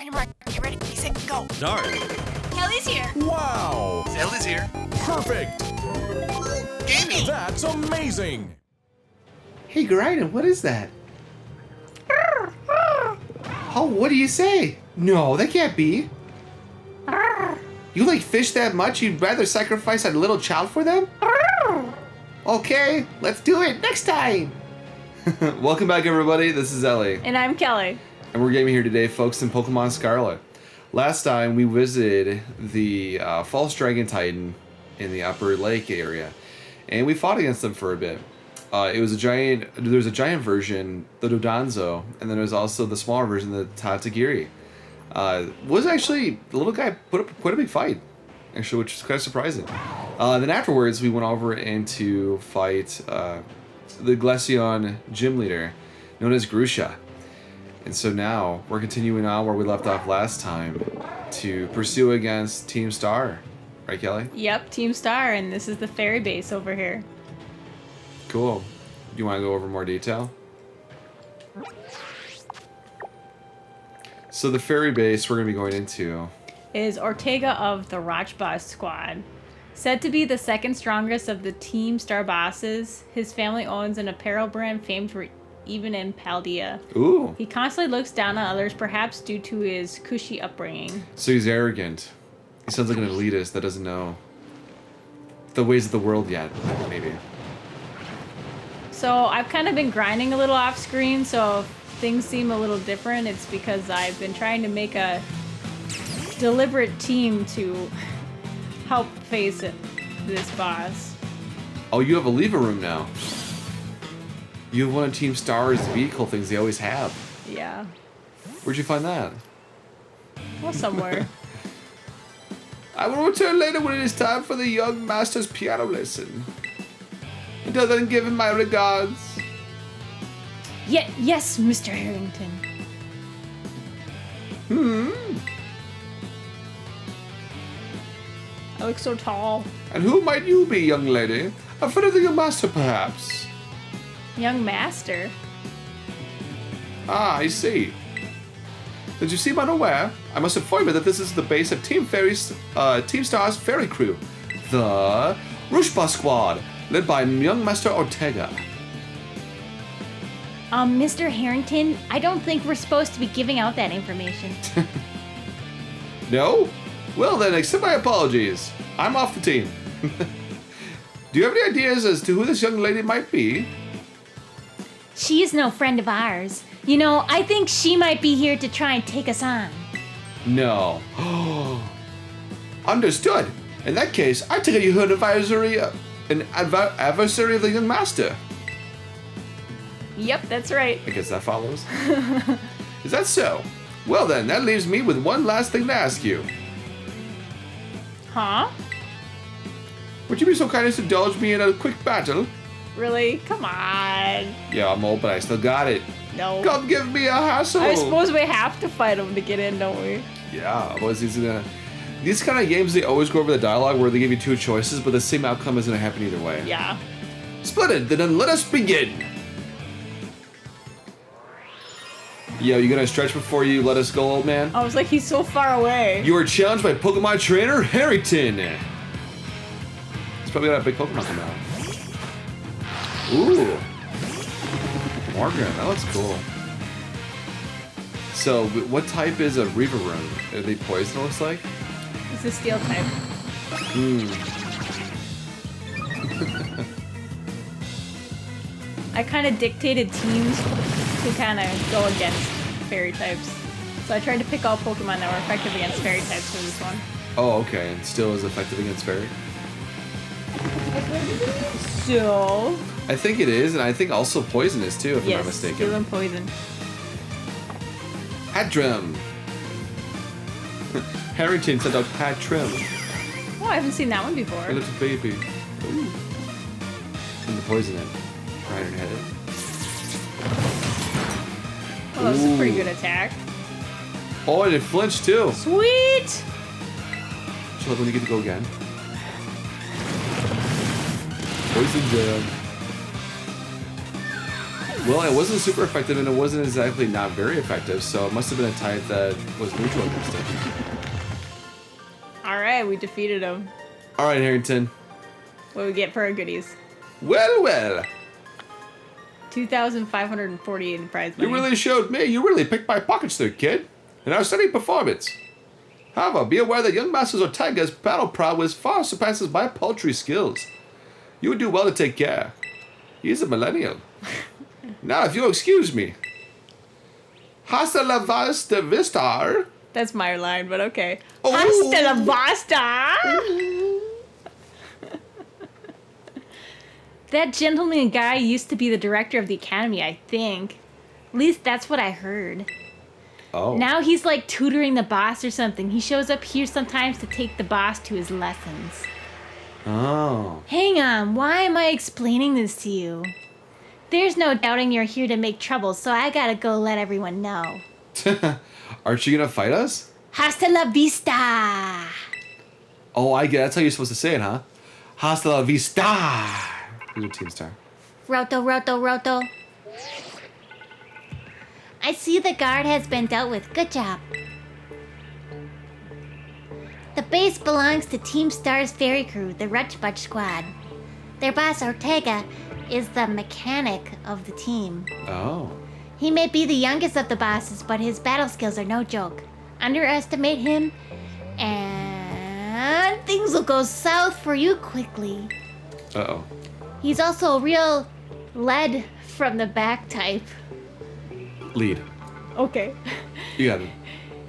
your mark. Get ready, set, go. Start. Kelly's here. Wow. Zelly's here. Perfect. Gaming. That's amazing. Hey, Gryden, what is that? Oh, what do you say? No, that can't be. You like fish that much you'd rather sacrifice a little child for them? Okay, let's do it next time. Welcome back, everybody. This is Ellie. And I'm Kelly. And we're gaming here today, folks, in Pokemon Scarlet. Last time we visited the False Dragon Titan in the Upper Lake area, and we fought against them for a bit. It was a giant. There was a giant version, the Dodonzo, and then there was also the smaller version, the Tatagiri. Was actually the little guy put up quite a big fight, actually, which was kind of surprising. Then afterwards, we went over and to fight the Glaceon gym leader, known as Grusha. And so now we're continuing on where we left off last time to pursue against Team Star. Right, Kelly? Yep, Team Star, and this is the fairy base over here. Cool. You want to go over more detail? So the fairy base we're going to be going into Is ORTEGA of the Rochboss squad. Said to be the second strongest of the Team Star bosses, his family owns an apparel brand famed for even in Paldea. Ooh. He constantly looks down on others, perhaps due to his cushy upbringing. So he's arrogant. He sounds like an elitist that doesn't know the ways of the world yet, maybe. So I've kind of been grinding a little off screen, so if things seem a little different, it's because I've been trying to make a deliberate team to help face this boss. Oh, you have a lever room now. You have one of Team Star's vehicle things they always have. Yeah. Where'd you find that? Well, somewhere. I will return later when it is time for the young master's piano lesson. Until then, give him my regards. Yes, Mr. Harrington. I look so tall. And who might you be, young lady? A friend of the young master, perhaps? Young master. Ah, I see. Did you seem unaware? I must inform you that this is the base of Team Star's Fairy Crew, the Rochboss Squad, led by young Master ORTEGA. Mr. Harrington, I don't think we're supposed to be giving out that information. No? Well then, accept my apologies. I'm off the team. Do you have any ideas as to who this young lady might be? She is no friend of ours. You know, I think she might be here to try and take us on. No. Understood. In that case, I take it you're an adversary of the young master. Yep, that's right. I guess that follows. Is that so? Well then, that leaves me with one last thing to ask you. Huh? Would you be so kind as to indulge me in a quick battle? Really? Come on. Yeah, I'm old, but I still got it. No. Come give me a hassle. I suppose we have to fight him to get in, don't we? Yeah, otherwise these kind of games, they always go over the dialogue where they give you two choices, but the same outcome isn't going to happen either way. Yeah. Splendid, then let us begin. Yo, you gonna stretch before you let us go, old man? I was like, he's so far away. You are challenged by Pokemon trainer Harrington. He's probably got a big Pokemon coming out. Ooh. Morgan, that looks cool. So, what type is a Reaver Rune? Are they poison, it looks like? It's a steel type. I kind of dictated teams to kind of go against fairy types. So I tried to pick all Pokemon that were effective against fairy types for this one. Oh, okay, and still is effective against fairy? So... I think it is, and I think also poison is too, if I'm not yes, mistaken. steel and poison. Hatrim. Harrington sent out Hatrim. Oh, I haven't seen that one before. A little baby. Ooh. And the poison it. Right in her head. Oh, that's a pretty good attack. Oh, and it flinched too. Sweet! Chill when you get to go again. Poison jam. Well, it wasn't super effective, and it wasn't exactly not very effective, so it must have been a type that was neutral against it. Alright, we defeated him. Alright, Harrington. What do we get for our goodies? Well, well. 2,548 in prize money. You really showed me. You really picked my pockets there, kid. An outstanding performance. However, be aware that young Master ORTEGA's battle prowess far surpasses my paltry skills. You would do well to take care. He's a millennial. Now, if you'll excuse me. Hasta la vista. That's my line, but okay. Oh. Hasta la vista! That gentleman guy used to be the director of the academy, I think. At least that's what I heard. Oh. Now he's like tutoring the boss or something. He shows up here sometimes to take the boss to his lessons. Oh. Hang on, why am I explaining this to you? There's no doubting you're here to make trouble, so I gotta go let everyone know. Aren't you gonna fight us? Hasta la vista! Oh, I get it. That's how you're supposed to say it, huh? Hasta la vista. Who's your team star? Roto, roto, roto. I see the guard has been dealt with. Good job. The base belongs to Team Star's ferry crew, the Rutchbutch Squad. Their boss, ORTEGA, is the mechanic of the team. Oh. He may be the youngest of the bosses, but his battle skills are no joke. Underestimate him, and things will go south for you quickly. Uh-oh. He's also a real lead from the back type. Lead. Okay. You got it.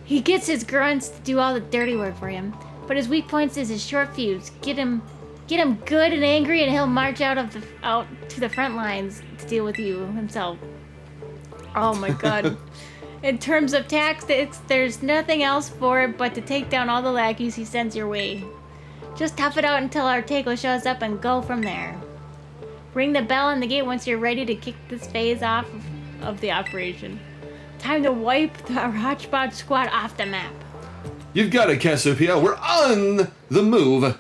He gets his grunts to do all the dirty work for him, but his weak points is his short fuse. Get him good and angry, and he'll march out to the front lines to deal with you himself. Oh my god. In terms of tactics, there's nothing else for it but to take down all the lackeys he sends your way. Just tough it out until ORTEGA shows up and go from there. Ring the bell on the gate once you're ready to kick this phase off of the operation. Time to wipe the Rutchbutch Squad off the map. You've got it, Cassiopeia. We're on the move.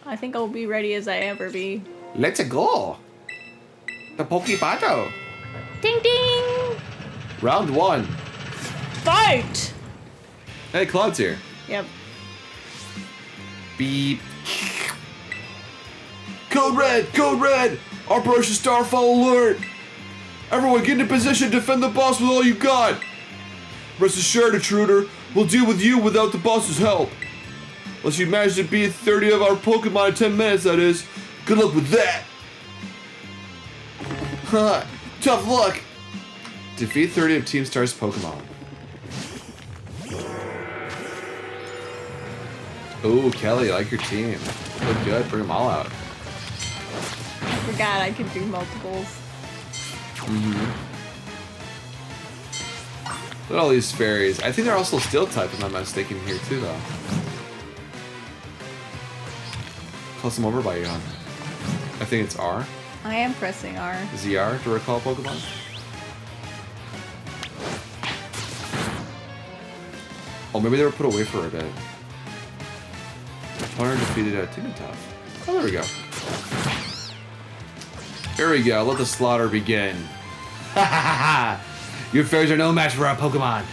I think I'll be ready as I ever be. Let's go. The Pokepato. Ding ding! Round 1. Fight! Hey, Claude's here. Yep. Beep. Code red! Code red! Operation Starfall alert! Everyone get into position, defend the boss with all you got! Rest assured, intruder, we'll deal with you without the boss's help. Unless you manage to beat 30 of our Pokemon in 10 minutes, that is. Good luck with that! Huh, tough luck! Defeat 30 of Team Star's Pokemon. Ooh, Kelly, I like your team. Look good, bring them all out. I forgot I could do multiples. Look at all these fairies. I think they're also steel type, if I'm not mistaken, here too, though. Plus them over by you, huh? I think it's R. I am pressing R. ZR to recall Pokemon. Oh, maybe they were put away for a bit. Opponent defeated a Tignitoff. Oh, there we go. Here we go. Let the slaughter begin. Ha ha ha ha! Your fairies are no match for our Pokemon.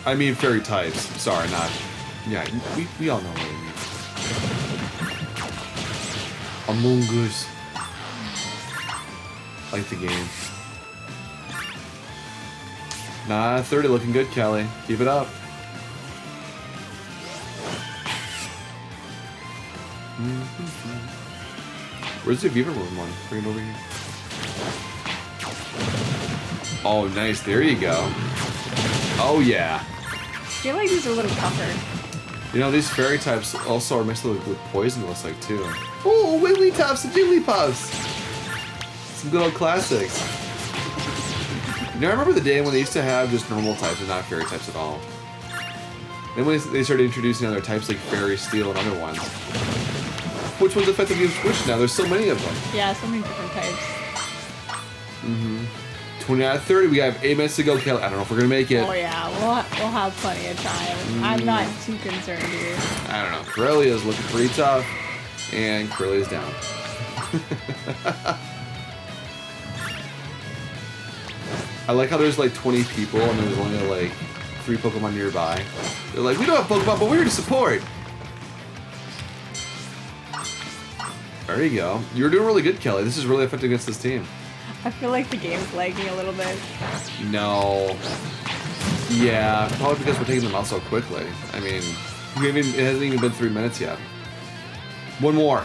I mean fairy types. Sorry, not. Yeah, we all know what I mean. Among Us. Like the game. Nah, 30 looking good, Kelly. Keep it up. Where's the Viva Room one? Bring it over here. Oh, nice. There you go. Oh, yeah. I feel like these are a little tougher. You know, these fairy types also are mixed with poison, it looks like, too. Oh, Wigglytuffs and Jigglypuffs! Some good old classics. You know, I remember the day when they used to have just normal types and not fairy types at all. Then when they started introducing other types like Fairy, Steel, and other ones. Which one's effective against which now? There's so many of them. Yeah, so many different types. 20 out of 30. We have 8 minutes to go, Kelly. I don't know if we're going to make it. Oh yeah, we'll have plenty of time. I'm not too concerned here. I don't know. Corellia's looking pretty tough. And Corellia's down. I like how there's like 20 people and there's only like 3 Pokemon nearby. They're like, we don't have Pokemon, but we're here to support. There you go. You're doing really good, Kelly. This is really effective against this team. I feel like the game's lagging a little bit. No. Yeah, probably because we're taking them out so quickly. I mean, it hasn't even been 3 minutes yet. One more.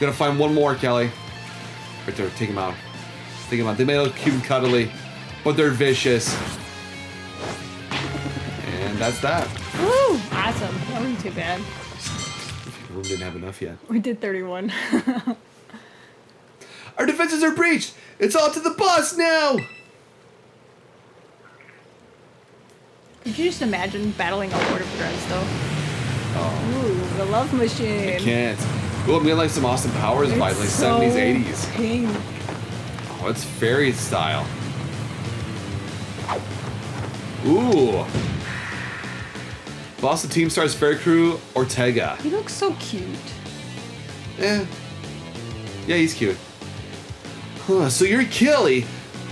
Gotta find one more, Kelly. Right there, take him out. Take him out. They may look cute and cuddly, but they're vicious. And that's that. Woo! Awesome. That wasn't too bad. The room didn't have enough yet. We did 31. Our defenses are breached! It's all to the boss now! Could you just imagine battling a horde of grunts, though? Oh. Ooh, the love machine. I can't. Well, I'm getting like some awesome powers It's vibes, like so 70s, 80s. pink. Oh, it's fairy style. Ooh. Boss of Team Star's Fairy Crew, Ortega. He looks so cute. Yeah, he's cute. Huh, so you're Kelly.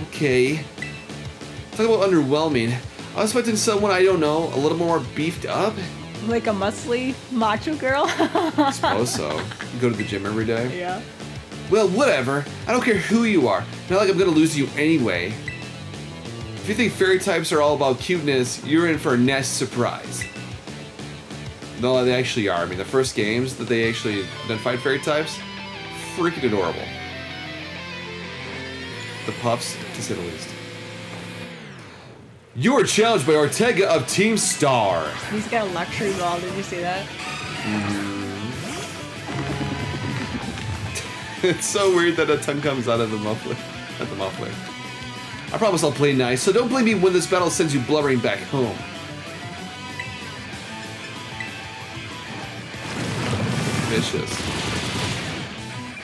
Okay. Talk about underwhelming. I was expecting someone, I don't know, a little more beefed up. Like a muscly macho girl. I suppose so. You go to the gym every day. Yeah. Well, whatever. I don't care who you are. Not like I'm gonna lose you anyway. If you think fairy types are all about cuteness, you're in for a nasty surprise. No, they actually are. I mean, the first games that they actually identified fairy types, freaking adorable. The puffs, to say the least. You are challenged by Ortega of Team Star. He's got a luxury ball. Did you see that? It's so weird that a tongue comes out of the muffler. At the muffler. I promise I'll play nice, so don't blame me when this battle sends you blubbering back home. Vicious.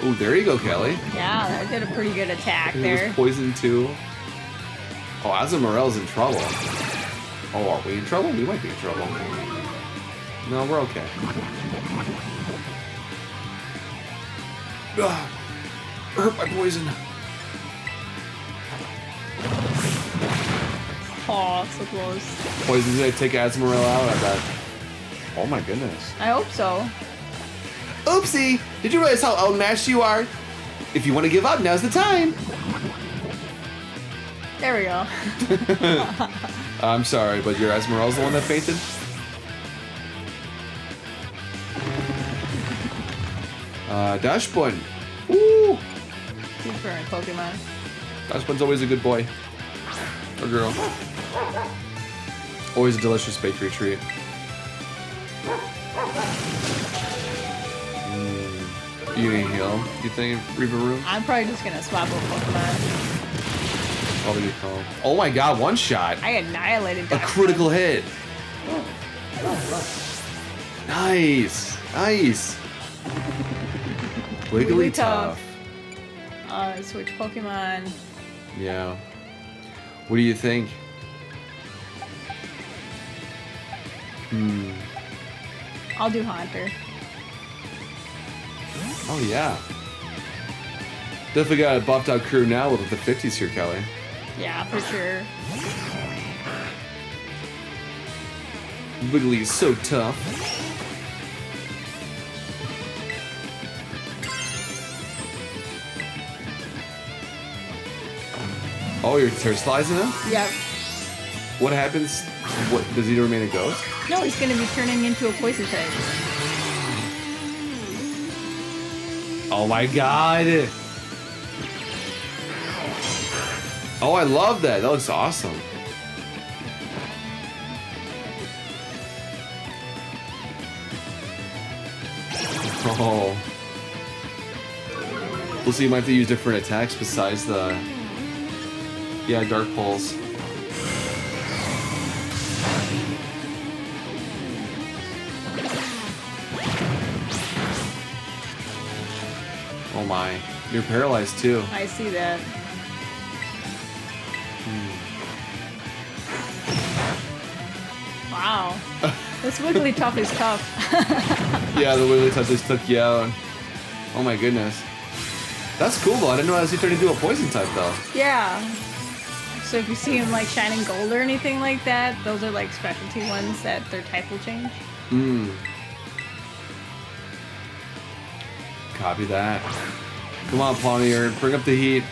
Oh, there you go, Kelly. Yeah, that did a pretty good attack It there. was poisoned too. Oh, Azumarilla's in trouble. Oh, are we in trouble? We might be in trouble. No, we're okay. Ugh. Hurt by poison. Oh, so close. Poison's gonna take Azumarilla out, I bet. Oh my goodness. I hope so. Oopsie! Did you realize how outmatched you are? If you want to give up, now's the time. There we go. I'm sorry, but your Azumarilla's the one that fainted? Dashbun. Woo! Good for a Pokemon. Dashbun's always a good boy. Or girl. Always a delicious bakery treat. You gonna heal, you think, Reaver Room? I'm probably just gonna swap a Pokemon. Probably good call. Oh my god, one shot! I annihilated A that. critical hit! Nice! Nice! Wigglytuff. Switch Pokemon. Yeah. What do you think? I'll do Haunter. Oh yeah. Definitely got a buffed out crew now with the 50s here, Kelly. Yeah, for sure. Wiggly is so tough. Oh, your Terraslizeing him? Yep. What happens? What does he remain a ghost? No, he's gonna be turning into a poison type. Oh my god! Oh, I love that. That looks awesome. Oh. We'll see, you might have to use different attacks besides the... Yeah, Dark Pulse. Oh my. You're paralyzed too. I see that. Wow. This Wigglytuff is tough. Yeah, the Wigglytuff just took you out. Oh my goodness. That's cool though. I didn't know he turned into a poison type though. Yeah. So if you see him like shining gold or anything like that, those are like specialty ones that their type will change. Hmm. Copy that. Come on, Pawnier. Bring up the heat.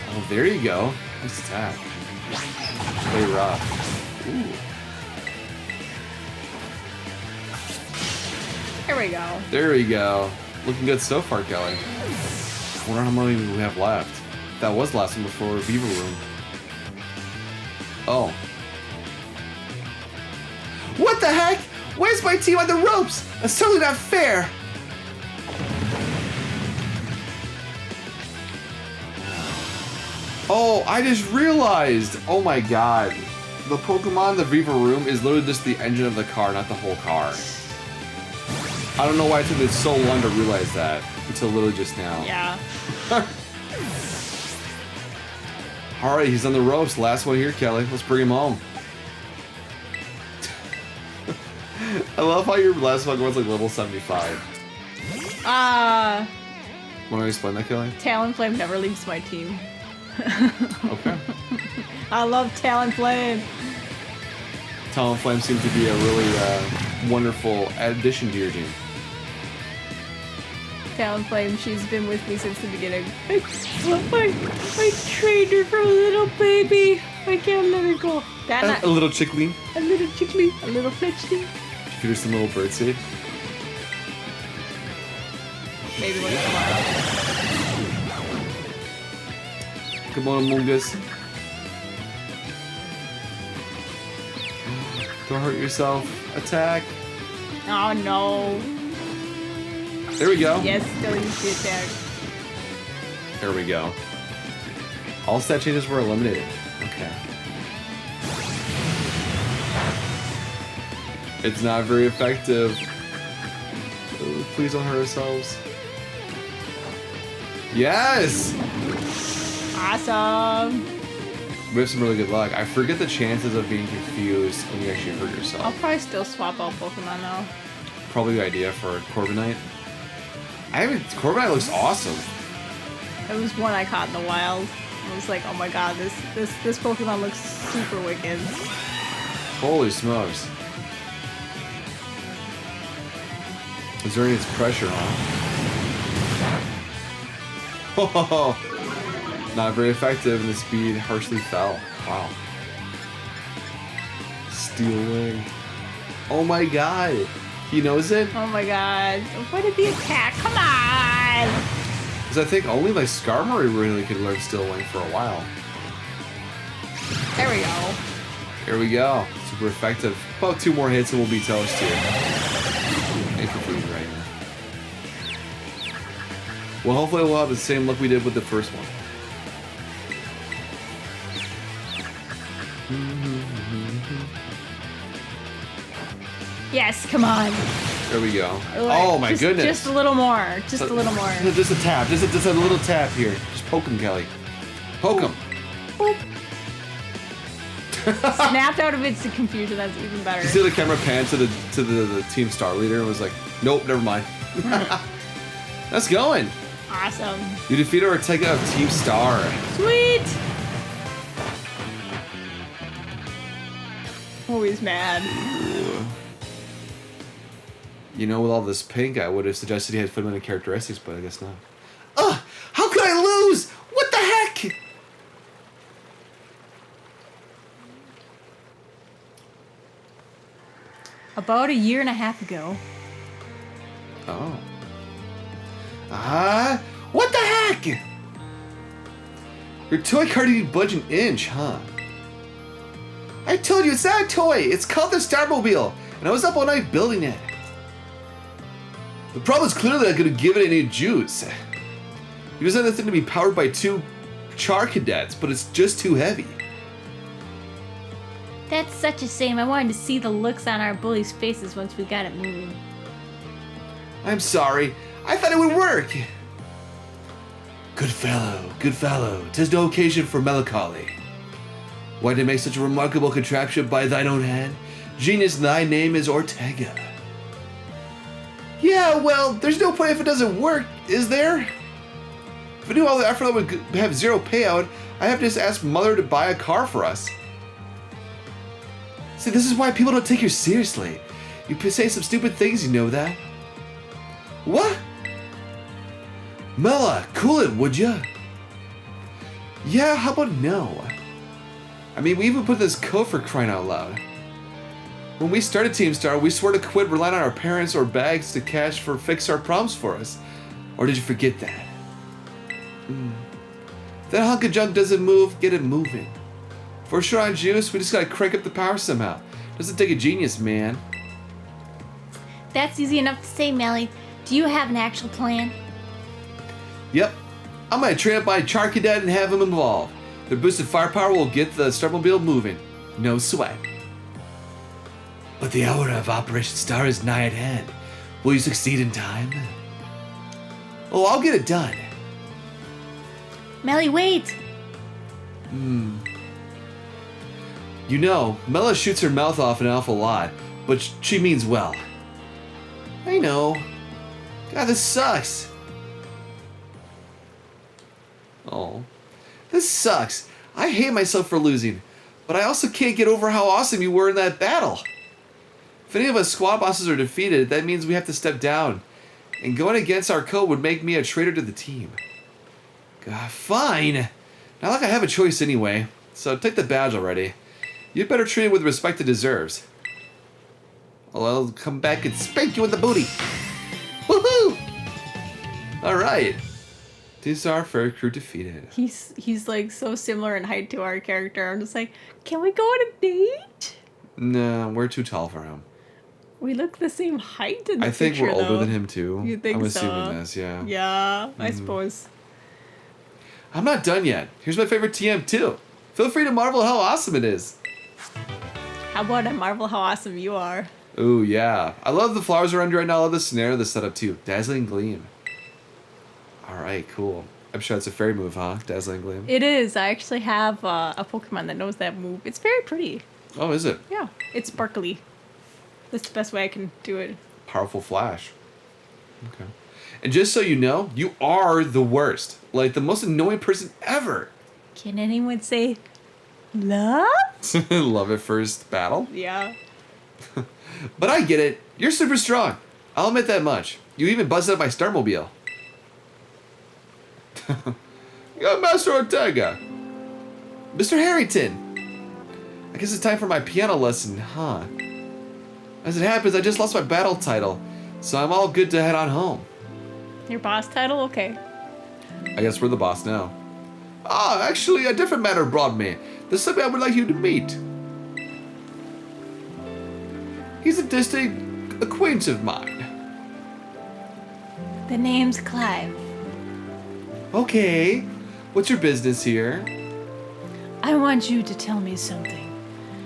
Oh, there you go. Nice attack. Play rough. Ooh. There we go. There we go. Looking good so far, Kelly. I wonder how many we have left. That was the last one before Beaver Room. Oh. What the heck? Where's my team on the ropes? That's totally not fair. Oh, I just realized. Oh my god. The Pokemon, the Viva Room, is literally just the engine of the car, not the whole car. I don't know why it took me so long to realize that until literally just now. Yeah. Alright, he's on the ropes. Last one here, Kelly. Let's bring him home. I love how your last one was like level 75. Want to explain that, Kelly? Talonflame never leaves my team. Okay. I love Talonflame. Talonflame seems to be a really wonderful addition to your team. Talonflame, she's been with me since the beginning. I trained her from a little baby. I can't let her go. A little chickling. A little chickly. A little fletchling. Give her some little birdseed. Maybe when it's tomorrow. Come on, Amoongus. Don't hurt yourself. Attack. Oh no. There we go. Yes, still use the attack. There we go. All stat changes were eliminated. Okay. It's not very effective. Oh, please don't hurt ourselves. Yes! Awesome. We have some really good luck. I forget the chances of being confused when you actually hurt I'll yourself. probably still swap out Pokemon though. Probably a good idea for Corviknight. Corviknight looks awesome. It was one I caught in the wild. I was like, oh my god, this Pokemon looks super wicked. Holy smokes. Exerting its pressure, huh? Oh, not very effective, and the speed harshly fell. Wow. Steel Wing. Oh my god. He knows it? Oh my god. What did the attack? Come on! Because I think only like Skarmory really could learn Steel Wing for a while. There we go. Here we go. Super effective. About 2 more hits and we'll be toast here. Incomplete right now. Well, hopefully we'll have the same luck we did with the first one. Yes, come on. There we go. Oh my goodness. Just a little more. Just a little more. Just a tap. Just a little tap here. Just poke him, Kelly. Poke him. Boop. Snapped out of its confusion. That's even better. You see the camera pan to the team star leader and was like, nope, never mind. That's going. Awesome. You defeated Ortega of Team Star. Sweet. Oh, he's mad. You know, with all this pink, I would have suggested he had fundamental characteristics, but I guess not. Ugh! How could I lose? What the heck? About a year and a half ago. Oh. What the heck? Your toy car didn't budge an inch, huh? I told you, it's not a toy. It's called the Starmobile, and I was up all night building it. The problem is clearly I could have given it any juice. It was anything to be powered by 2 Char Cadets, but it's just too heavy. That's such a shame. I wanted to see the looks on our bullies' faces once we got it moving. I'm sorry. I thought it would work. Good fellow. 'Tis no occasion for melancholy. Why to make such a remarkable contraption by thine own hand? Genius, thy name is Ortega. Yeah, well, there's no point if it doesn't work, is there? If I do all the effort that would have zero payout, I have to just ask Mother to buy a car for us. See, this is why people don't take you seriously. You say some stupid things, you know that. What? Mela, cool it, would ya? Yeah, how about no? I mean, we even put this code for crying out loud. When we started Team Star, we swore to quit relying on our parents or bags to cash for fix our problems for us. Or did you forget that? If that hunk of junk doesn't move, get it moving. For sure on juice, we just gotta crank up the power somehow. Doesn't take a genius, man. That's easy enough to say, Melly. Do you have an actual plan? Yep. I'm gonna train up my Char Cadet and have him involved. Their boosted firepower will get the Starmobile moving. No sweat. But the hour of Operation Star is nigh at hand. Will you succeed in time? Oh, I'll get it done. Melly, wait! You know, Mela shoots her mouth off an awful lot, but she means well. I know. God, this sucks. Oh. This sucks. I hate myself for losing, but I also can't get over how awesome you were in that battle. If any of us squad bosses are defeated, that means we have to step down. And going against our code would make me a traitor to the team. God, fine. Not like I have a choice anyway, so take the badge already. You'd better treat it with respect it deserves. Well, I'll come back and spank you in the booty. Woohoo! Alright. These are Fairy Crew defeated. He's like so similar in height to our character. I'm just like, can we go on a date? No, we're too tall for him. We look the same height in the I think picture, we're older though. than him too. You think I'm so? assuming this, yeah. Yeah, I suppose. I'm not done yet. Here's my favorite TM too. Feel free to marvel how awesome it is. How about I marvel how awesome you are? Ooh, yeah. I love the flowers around you right now. I love the scenario, the setup too. Dazzling Gleam. Alright, cool. I'm sure it's a fairy move, huh? Dazzling Gleam. It is. I actually have a Pokemon that knows that move. It's very pretty. Oh, is it? Yeah, it's sparkly. That's the best way I can do it. Powerful flash. Okay. And just so you know, you are the worst. Like, the most annoying person ever. Can anyone say love? Love at first battle. Yeah. But I get it. You're super strong. I'll admit that much. You even busted up my Starmobile. Yeah, Master Ortega. Mr. Harrington. I guess it's time for my piano lesson, huh? As it happens, I just lost my battle title, so I'm all good to head on home. Your boss title? Okay. I guess we're the boss now. Ah, actually, a different matter brought me. There's somebody I would like you to meet. He's a distant acquaintance of mine. The name's Clive. Okay, what's your business here? I want you to tell me something.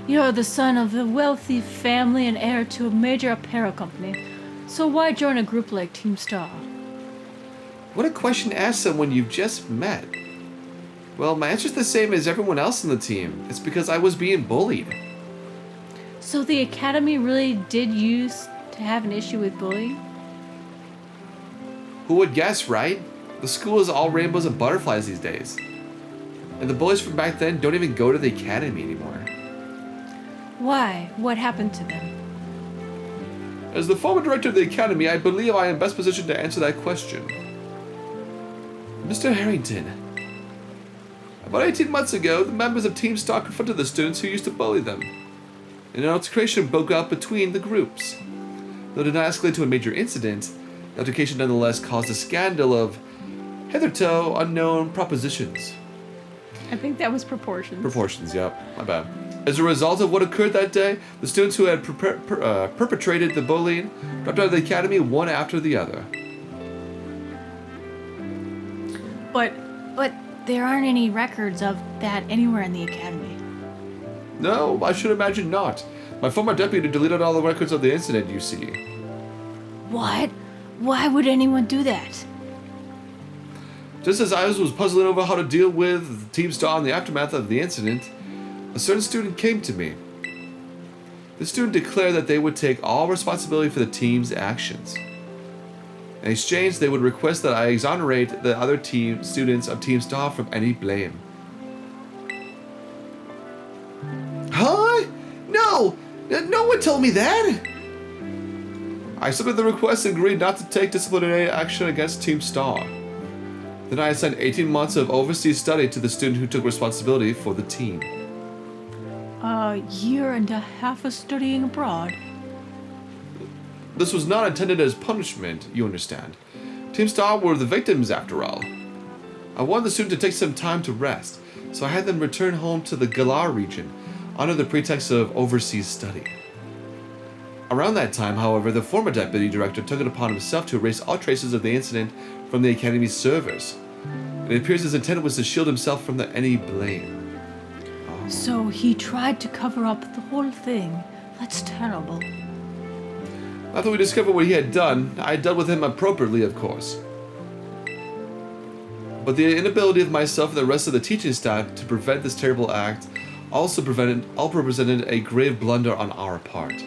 You're the son of a wealthy family and heir to a major apparel company. So why join a group like Team Star? What a question to ask someone you've just met. Well, my answer's the same as everyone else in the team. It's because I was being bullied. So the academy really did used to have an issue with bullying? Who would guess, right? The school is all rainbows and butterflies these days. And the bullies from back then don't even go to the academy anymore. Why? What happened to them? As the former director of the academy, I believe I am best positioned to answer that question. Mr. Harrington. About 18 months ago, the members of Team Star confronted the students who used to bully them. And an altercation broke out between the groups. Though it did not escalate to a major incident, the altercation nonetheless caused a scandal of hitherto unknown propositions. I think that was proportions. Proportions, yep. My bad. As a result of what occurred that day, the students who had perpetrated the bullying dropped out of the academy one after the other. But there aren't any records of that anywhere in the academy. No, I should imagine not. My former deputy deleted all the records of the incident, you see. What? Why would anyone do that? Just as I was puzzling over how to deal with Team Star in the aftermath of the incident, a certain student came to me. The student declared that they would take all responsibility for the team's actions. In exchange, they would request that I exonerate the other team students of Team Star from any blame. Huh? No! No one told me that! I accepted the request and agreed not to take disciplinary action against Team Star. Then I assigned 18 months of overseas study to the student who took responsibility for the team. A year and a half of studying abroad. This was not intended as punishment, you understand. Team Star were the victims after all. I wanted the student to take some time to rest, so I had them return home to the Galar region under the pretext of overseas study. Around that time, however, the former deputy director took it upon himself to erase all traces of the incident from the academy's servers. It appears his intent was to shield himself from any blame. So he tried to cover up the whole thing. That's terrible. After we discovered what he had done, I dealt with him appropriately, of course. But the inability of myself and the rest of the teaching staff to prevent this terrible act also represented a grave blunder on our part.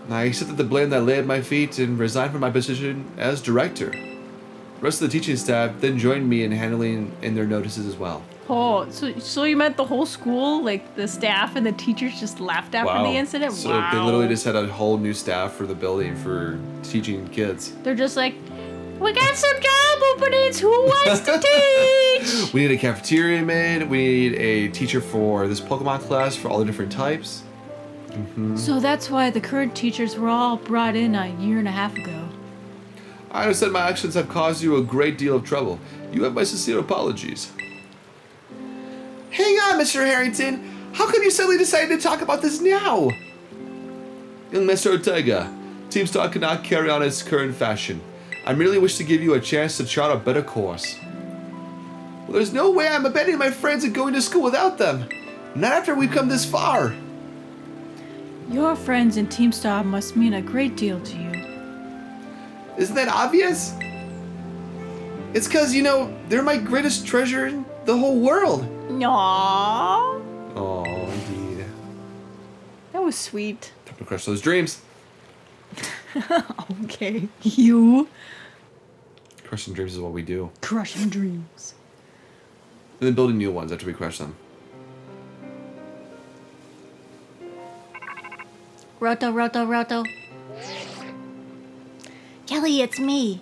I accepted the blame that lay at my feet and resigned from my position as director. The rest of the teaching staff then joined me in handling in their notices as well. Oh, so you meant the whole school, like the staff and the teachers just left after the incident? So wow. they literally just had a whole new staff for the building for teaching kids. They're just like, we got some job openings. Who wants to teach? We need a cafeteria made. We need a teacher for this Pokemon class for all the different types. Mm-hmm. So that's why the current teachers were all brought in a year and a half ago. I understand my actions have caused you a great deal of trouble. You have my sincere apologies. Hang on, Mr. Harrington. How come you suddenly decided to talk about this now? Young Mr. Ortega, Team Star cannot carry on its current fashion. I merely wish to give you a chance to chart a better course. Well, there's no way I'm abandoning my friends and going to school without them. Not after we've come this far. Your friends in Team Star must mean a great deal to you. Isn't that obvious? It's because, you know, they're my greatest treasure in the whole world. Aww. Oh, indeed. That was sweet. Time to crush those dreams. Okay. You. Crushing dreams is what we do. Crushing dreams. And then building new ones after we crush them. Roto. Kelly, it's me.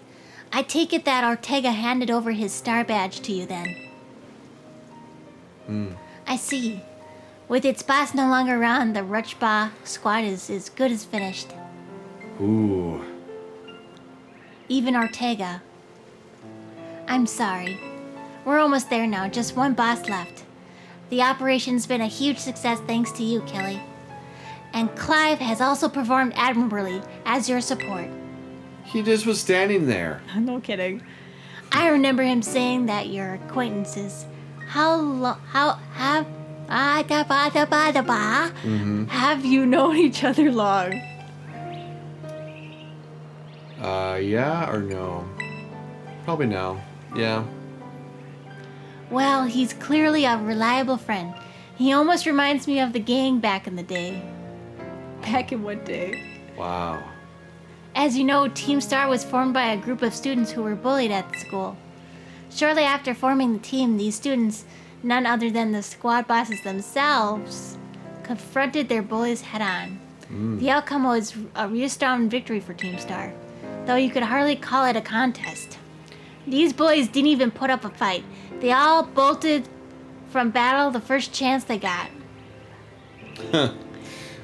I take it that Ortega handed over his star badge to you then. I see. With its boss no longer around, the Rutschba squad is as good as finished. Ooh. Even Ortega. I'm sorry. We're almost there now, just one boss left. The operation's been a huge success thanks to you, Kelly. And Clive has also performed admirably as your support. He just was standing there. No kidding. I remember him saying that your acquaintances, have you known each other long? Yeah or no? Probably no. Yeah. Well, he's clearly a reliable friend. He almost reminds me of the gang back in the day. Back in what day? Wow. As you know, Team Star was formed by a group of students who were bullied at the school. Shortly after forming the team, these students, none other than the squad bosses themselves, confronted their bullies head-on. The outcome was a resounding victory for Team Star, though you could hardly call it a contest. These bullies didn't even put up a fight. They all bolted from battle the first chance they got.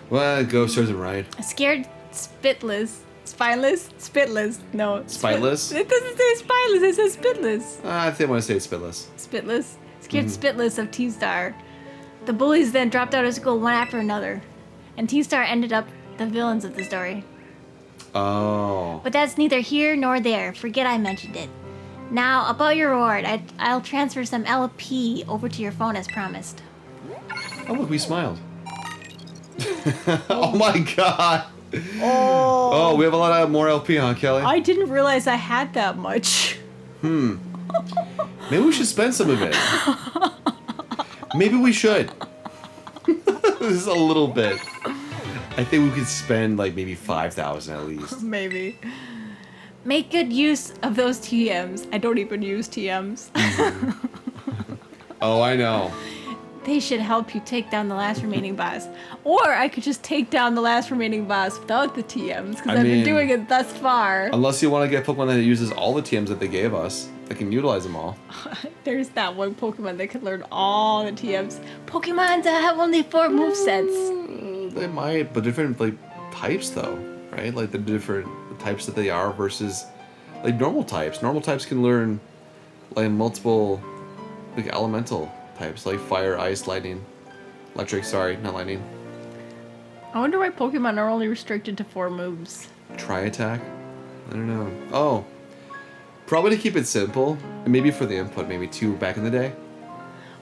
Well, go serves him right. Scared Spitless. Spineless? Spitless. No. Spiteless? It doesn't say spineless, it says spitless. I think I want to say it's spitless. Spitless. Scared spitless of Team Star. The bullies then dropped out of school one after another. And Team Star ended up the villains of the story. Oh. But that's neither here nor there. Forget I mentioned it. Now, about your reward, I'll transfer some LP over to your phone as promised. Oh, look, we smiled. Oh my god. Oh, We have a lot of more LP, huh, Kelly? I didn't realize I had that much. Maybe we should spend some of it. Maybe we should. This is a little bit. I think we could spend like maybe 5,000 at least. Maybe. Make good use of those TMs. I don't even use TMs. Oh, I know. They should help you take down the last remaining boss. Or I could just take down the last remaining boss without the TMs, because I've been doing it thus far. Unless you want to get Pokemon that uses all the TMs that they gave us, that can utilize them all. There's that one Pokemon that can learn all the TMs. Pokemon that have only 4 movesets. They might, but different like types though, right? Like the different types that they are versus like normal types. Normal types can learn like multiple like elemental types, like fire, ice, lightning, electric. Sorry, not lightning. I wonder why Pokemon are only restricted to 4 moves. Tri-attack? I don't know. Oh, probably to keep it simple, and maybe for the input, maybe 2 back in the day.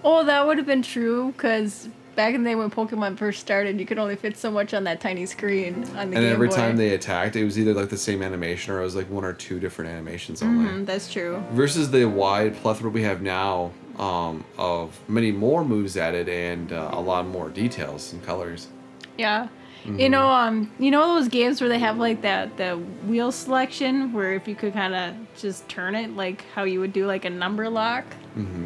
Oh, that would have been true, because back in the day when Pokemon first started, you could only fit so much on that tiny screen on the And Game every Boy. time they attacked, it was either like the same animation or it was like 1 or 2 different animations only. That's true. Versus the wide plethora we have now of many more moves added and a lot more details and colors. Yeah. You know those games where they have like the wheel selection, where if you could kind of just turn it like how you would do like a number lock. Mm-hmm.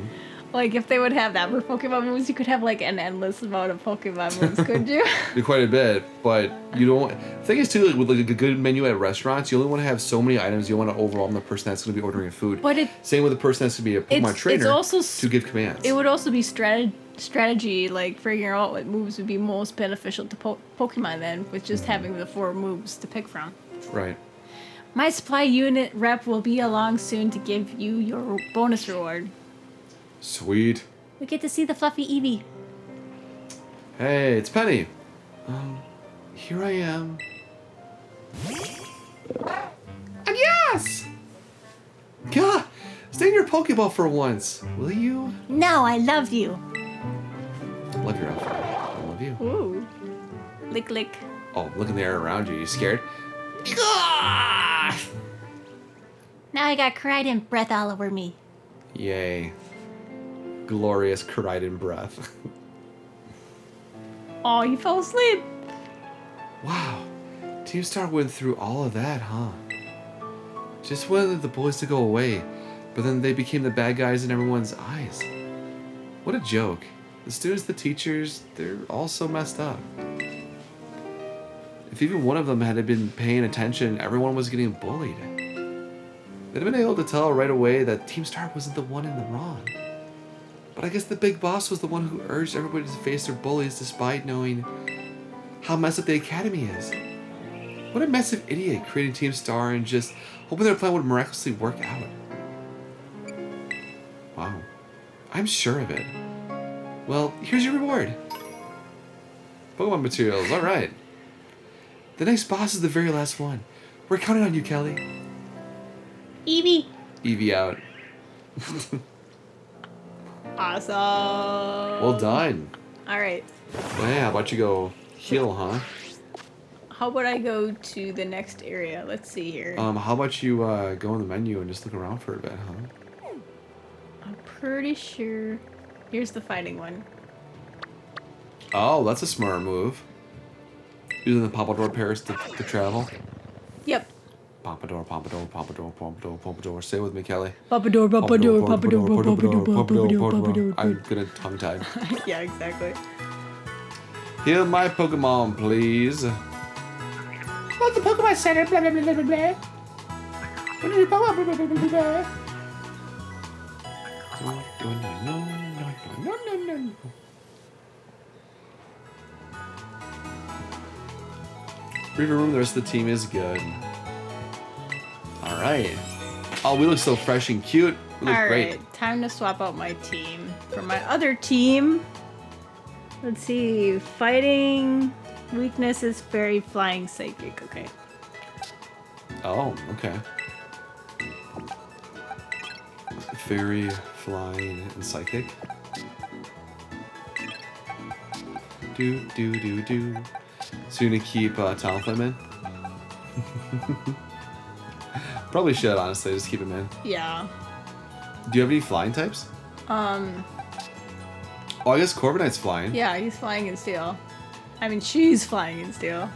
Like if they would have that for Pokemon moves, you could have like an endless amount of Pokemon moves, could you? Quite a bit, but you don't. The thing is too, like with like a good menu at restaurants, you only want to have so many items. You want to overwhelm the person that's going to be ordering food. But same with the person that's going to be a Pokemon trainer. It's also to give commands. It would also be strategy, like figuring out what moves would be most beneficial to Pokemon then, with just having the 4 moves to pick from. Right. My supply unit rep will be along soon to give you your bonus reward. Sweet. We get to see the fluffy Eevee. Hey, it's Penny. Here I am. And yes! God, stay in your Pokeball for once, will you? No, I love you. Love your outfit. I love you. Ooh. Lick lick. Oh, look in the air around you. You scared? Now I got Koraidon breath all over me. Yay. Glorious Koraidon breath. Oh, you fell asleep. Wow. Team Star went through all of that, huh? Just wanted the boys to go away, but then they became the bad guys in everyone's eyes. What a joke. The students, the teachers, they're all so messed up. If even one of them had been paying attention, everyone was getting bullied. They'd have been able to tell right away that Team Star wasn't the one in the wrong. But I guess the big boss was the one who urged everybody to face their bullies despite knowing how messed up the academy is. What a massive idiot creating Team Star and just hoping their plan would miraculously work out. Wow. I'm sure of it. Well, here's your reward. Pokemon materials, alright. The next boss is the very last one. We're counting on you, Kelly. Eevee. Eevee out. Awesome. Well done. All right. Well, yeah, how about you go heal, huh? How about I go to the next area? Let's see here. How about you go on the menu and just look around for a bit, huh? I'm pretty sure. Here's the fighting one. Oh, that's a smart move. Using the Pompadour pairs to travel. Yep. Pompadour, Pompadour, Pompadour, Pompadour, Pompadour. Stay with me, Kelly. Pompadour, Pompadour, Pompadour, Pompadour, Pompadour, Pompadour. I'm gonna tongue-tied. Yeah, exactly. Heal my Pokemon, please. What's the Pokemon Center? Blah blah blah blah blah. What is your Pokemon? Blah blah blah blah blah. No. Reaver Room, the rest of the team is good. Alright. Oh, we look so fresh and cute. We look great. Alright, time to swap out my team. For my other team, let's see. Fighting weakness is fairy, flying, psychic. Okay. Oh, okay. Fairy, flying, and psychic. Do. So you're gonna keep Talonflame in? Probably should, honestly, just keep him in. Yeah. Do you have any flying types? Oh, I guess Corviknight's flying. Yeah, he's flying in steel. I mean, she's flying in steel.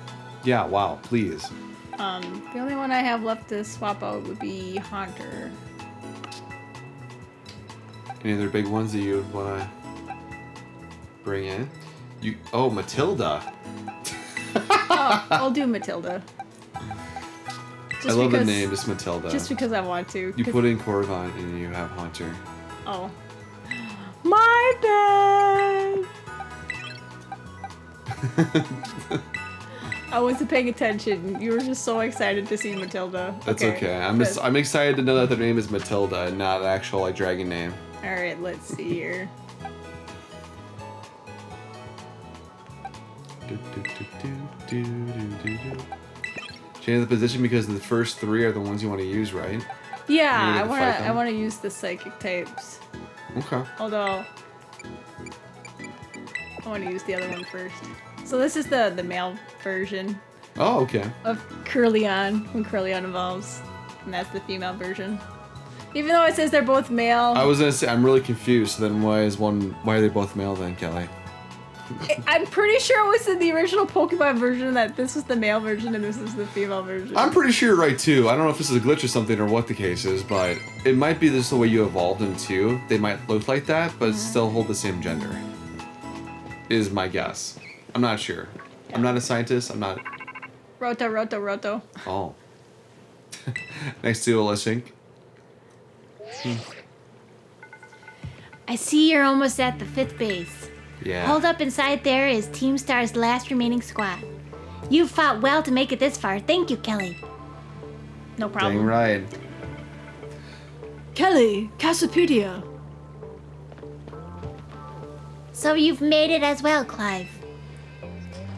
Yeah, wow, please. The only one I have left to swap out would be Haunter. Any other big ones that you want to bring in? Oh, Matilda. I'll do Matilda. I love the name, just Matilda. Just because I want to. You put in Corvant and you have Haunter. Oh. My bad! I wasn't paying attention. You were just so excited to see Matilda. That's okay. I'm excited to know that their name is Matilda and not an actual like dragon name. Alright, let's see here. Change the position because the first 3 are the ones you want to use, right? Yeah, I want to use the psychic types. Okay. Although I want to use the other one first. So this is the male version Oh, okay. of Curlion when Curlion evolves, and that's the female version. Even though it says they're both male. I was gonna say I'm really confused. Then why are they both male then, Kelly? I'm pretty sure it was in the original Pokemon version that this was the male version and this is the female version. I'm pretty sure you're right too. I don't know if this is a glitch or something or what the case is, but it might be this the way you evolved them too. They might look like that, but still hold the same gender. Is my guess. I'm not sure. Yeah. I'm not a scientist. I'm not. Roto. Oh. Next to a Lishink. I see you're almost at the 5th base. Yeah. Hold up inside there is Team Star's last remaining squad. You fought well to make it this far. Thank you, Kelly. No problem. Dang right. Kelly, Cassiopeia. So you've made it as well, Clive.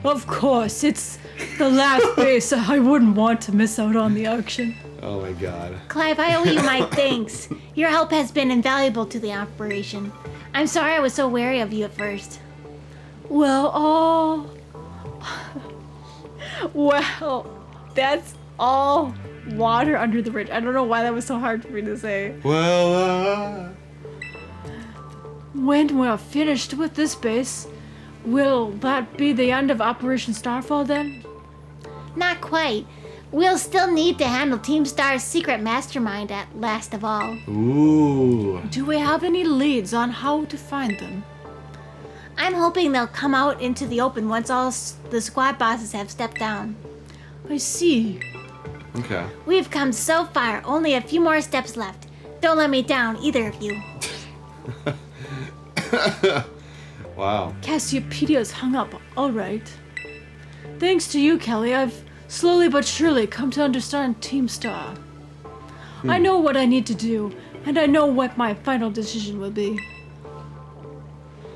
Of course, it's the last base. I wouldn't want to miss out on the action. Oh my god. Clive, I owe you my thanks. Your help has been invaluable to the operation. I'm sorry I was so wary of you at first. Well, that's all water under the bridge. I don't know why that was so hard for me to say. Well, When we're finished with this base, will that be the end of Operation Starfall then? Not quite. We'll still need to handle Team Star's secret mastermind at last of all. ooh. Do we have any leads on how to find them? I'm hoping they'll come out into the open once all the squad bosses have stepped down. I see. Okay. We've come so far, only a few more steps left. Don't let me down, either of you. Wow. Cassiopeia's hung up. All right. Thanks to you, Kelly, I've slowly but surely come to understand Team Star. I know what I need to do, and I know what my final decision will be.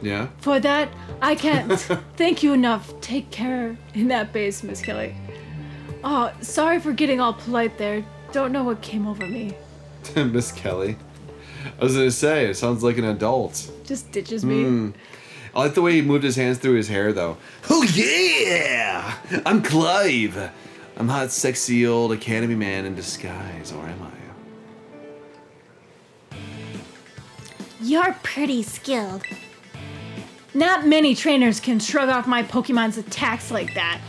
Yeah. For that, I can't thank you enough. Take care in that base, Miss Kelly. Oh, sorry for getting all polite there. Don't know what came over me. Miss Kelly. I was gonna say, it sounds like an adult. Just ditches me. I like the way he moved his hands through his hair, though. Oh yeah! I'm Clive. I'm hot, sexy old academy man in disguise, or am I? You're pretty skilled. Not many trainers can shrug off my Pokemon's attacks like that.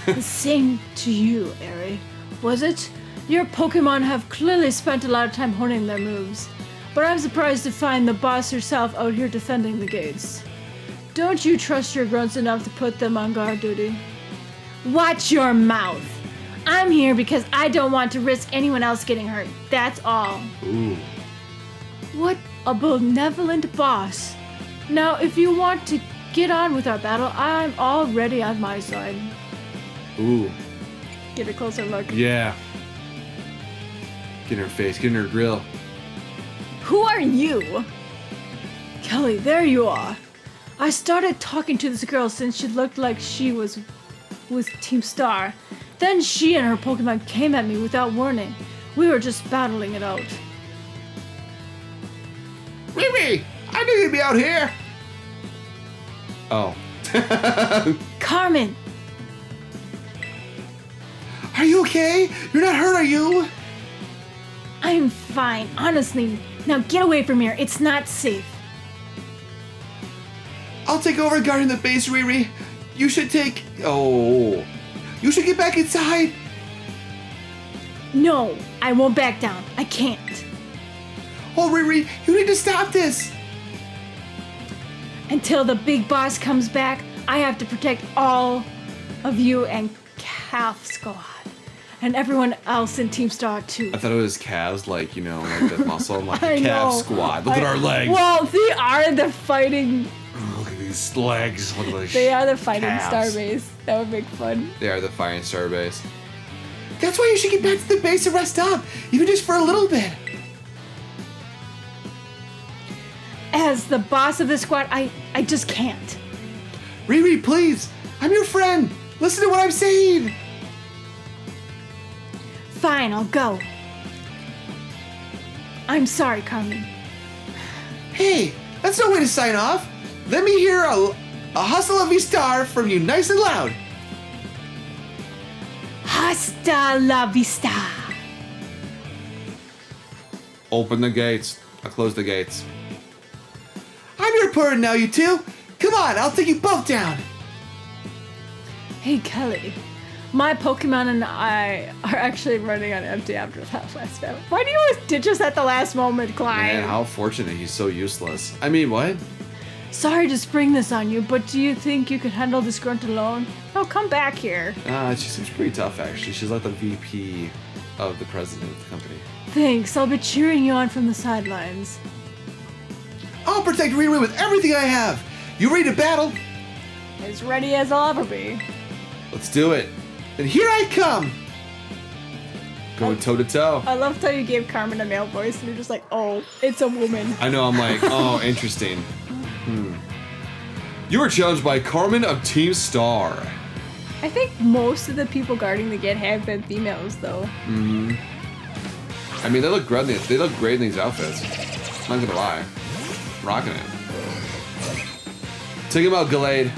The same to you, ERI. Was it? Your Pokemon have clearly spent a lot of time honing their moves, but I'm surprised to find the boss herself out here defending the gates. Don't you trust your grunts enough to put them on guard duty? Watch your mouth! I'm here because I don't want to risk anyone else getting hurt, that's all. Ooh. What a benevolent boss. Now, if you want to get on with our battle, I'm already on my side. Ooh. Get a closer look. Yeah. Get in her face, get in her grill. Who are you? Kelly, there you are. I started talking to this girl since she looked like she was with Team Star. Then she and her Pokemon came at me without warning. We were just battling it out. Riri! I knew you'd be out here! Oh. Carmen! Are you okay? You're not hurt, are you? I'm fine, honestly. Now get away from here. It's not safe. I'll take over guarding the base, Riri. You should take... Oh. You should get back inside. No, I won't back down. I can't. Oh, Riri, you need to stop this. Until the big boss comes back, I have to protect all of you and Calf Squad. And everyone else in Team Star too. I thought it was calves, like, you know, like that muscle. I'm like, I calf know. squad. Look at our legs. Well, they are the fighting. Look at these legs. Look at those They are the fighting calves. starbase. That would make fun. They are the fighting star base. That's why you should get back to the base and rest up, even just for a little bit. As the boss of the squad, I just can't. Riri, please. I'm your friend. Listen to what I'm saying. Fine, I'll go. I'm sorry, Carmen. Hey, that's no way to sign off. Let me hear a hustle of star from you nice and loud. Hasta la vista. Open the gates. I'll close the gates. I'm your partner now, you two. Come on, I'll take you both down. Hey, Kelly. My Pokemon and I are actually running on empty after that last battle. Why do you always ditch us at the last moment, Clyde? Man, how fortunate he's so useless. I mean, what? Sorry to spring this on you, but do you think you could handle this grunt alone? Oh, come back here. She seems pretty tough, actually. She's like the VP of the president of the company. Thanks, I'll be cheering you on from the sidelines. I'll protect Riri with everything I have. You ready to battle? As ready as I'll ever be. Let's do it. And here I come. Going toe to toe. I loved how you gave Carmen a male voice and you're just like, oh, it's a woman. I know, I'm like, oh, interesting. You were challenged by Carmen of Team Star. I think most of the people guarding the gate have been females, though. I mean, they look great. They look great in these outfits. Not gonna lie, rocking it. Take him out, Gallade.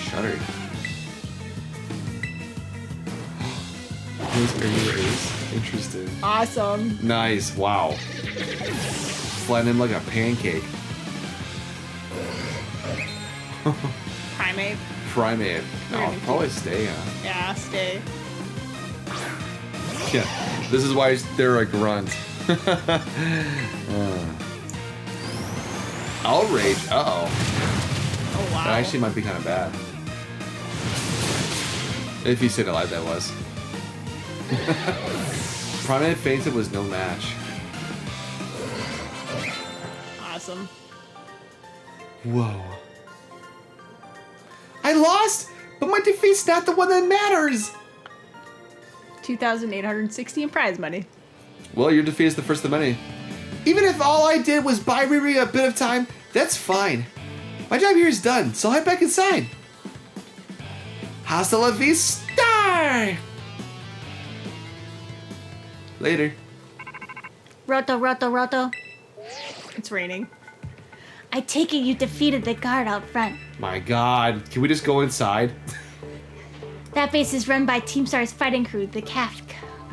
Shudder. Those are your ace. Interesting. Awesome. Nice. Wow. Flattening him like a pancake. Primate. Primate. We're I'll gonna probably stay. Yeah, stay. Yeah. This is why they're a grunt. Outrage. Uh-oh. Oh, wow. That actually might be kind of bad. If he stayed alive, that was. Primate fainted was no match. Awesome. Whoa. I lost, but my defeat's not the one that matters. 2,860 in prize money. Well, your defeat is the first of many. Even if all I did was buy Riri a bit of time, that's fine. My job here is done, so I'll head back inside. Hasta la vista! Later. Roto. It's raining. I take it you defeated the guard out front. My god, can we just go inside? That base is run by Team Star's fighting crew, the Calf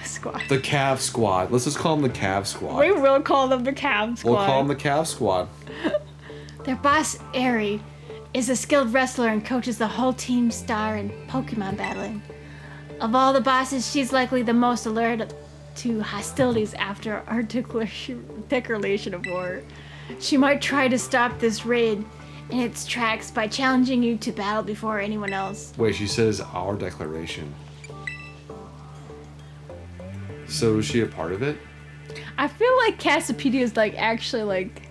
Squad. The Cav Squad. Let's just call them the Cav Squad. We will call them the Cab Squad. We'll call them the Cav Squad. Their boss, ERI, is a skilled wrestler and coaches the whole Team Star in Pokemon battling. Of all the bosses, she's likely the most alert to hostilities after articulation of war. She might try to stop this raid in its tracks by challenging you to battle before anyone else. Wait, she says our declaration. So is she a part of it? I feel like Cassiopeia is like actually like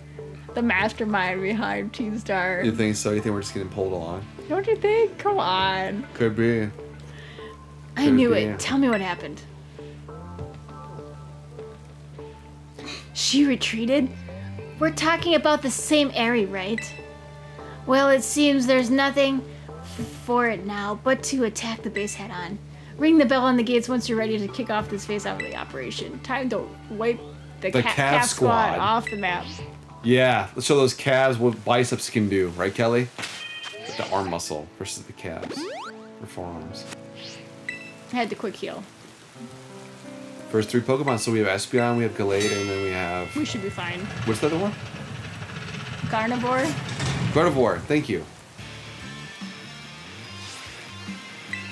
the mastermind behind Team Star. You think so? You think we're just getting pulled along? Don't you think? Come on. Could be. I knew be. it. Tell me what happened. She retreated? We're talking about the same ERI, right? Well, it seems there's nothing for it now but to attack the base head on. Ring the bell on the gates once you're ready to kick off this phase-out operation. Time to wipe the Calf Squad off the map. Yeah, let's show those calves what biceps can do, right, Kelly? The arm muscle versus the calves or forearms. I had to quick heal. First three Pokemon. So we have Espeon, we have Gallade, and then we have. We should be fine. What's the other one? Carnivore. Gardevoir. Thank you.